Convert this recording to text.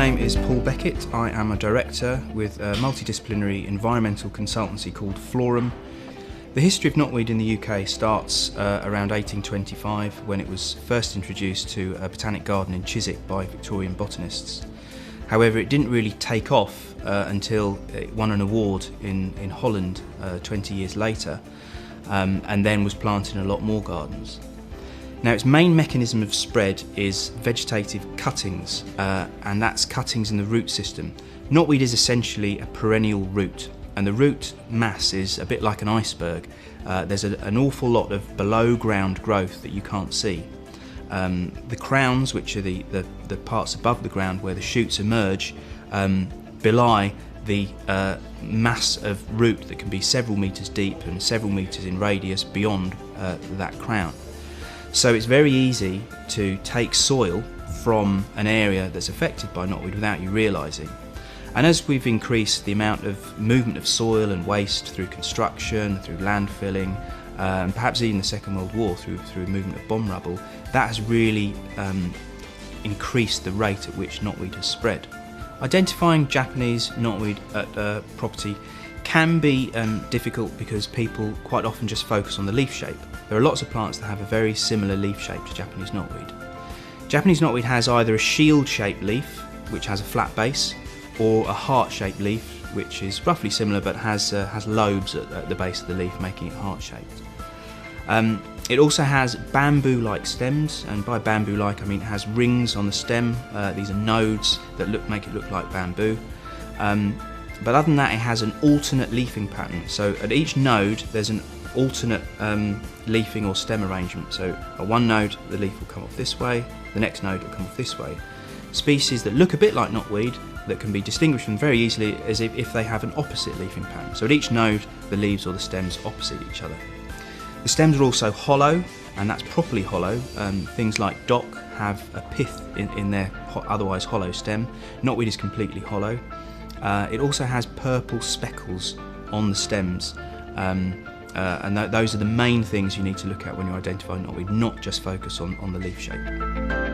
name is Paul Beckett. I am a director with a multidisciplinary environmental consultancy called Florum. The history of knotweed in the UK starts around 1825 when it was first introduced to a botanic garden in Chiswick by Victorian botanists. However, it didn't really take off until it won an award in Holland 20 years later, and then was planted in a lot more gardens. Now, its main mechanism of spread is vegetative cuttings, and that's cuttings in the root system. Knotweed is essentially a perennial root, and the root mass is a bit like an iceberg. There's an awful lot of below ground growth that you can't see. The crowns, which are the parts above the ground where the shoots emerge, belie the mass of root that can be several metres deep and several metres in radius beyond that crown. So it's very easy to take soil from an area that's affected by knotweed without you realising. And as we've increased the amount of movement of soil and waste through construction, through landfilling, and perhaps even the Second World War through movement of bomb rubble, that has really increased the rate at which knotweed has spread. Identifying Japanese knotweed at a property can be difficult because people quite often just focus on the leaf shape. There are lots of plants that have a very similar leaf shape to Japanese knotweed. Japanese knotweed has either a shield-shaped leaf, which has a flat base, or a heart-shaped leaf, which is roughly similar but has lobes at the base of the leaf, making it heart-shaped. It also has bamboo-like stems, and by bamboo-like I mean it has rings on the stem. These are nodes that make it look like bamboo. But other than that, it has an alternate leafing pattern. So at each node there's an alternate leafing or stem arrangement. So at one node the leaf will come off this way, the next node will come off this way. Species that look a bit like knotweed that can be distinguished from very easily as if they have an opposite leafing pattern. So at each node the leaves or the stems opposite each other. The stems are also hollow, and that's properly hollow. Things like dock have a pith in their otherwise hollow stem. Knotweed is completely hollow. It also has purple speckles on the stems, and those are the main things you need to look at when you identify knotweed, not just focus on the leaf shape.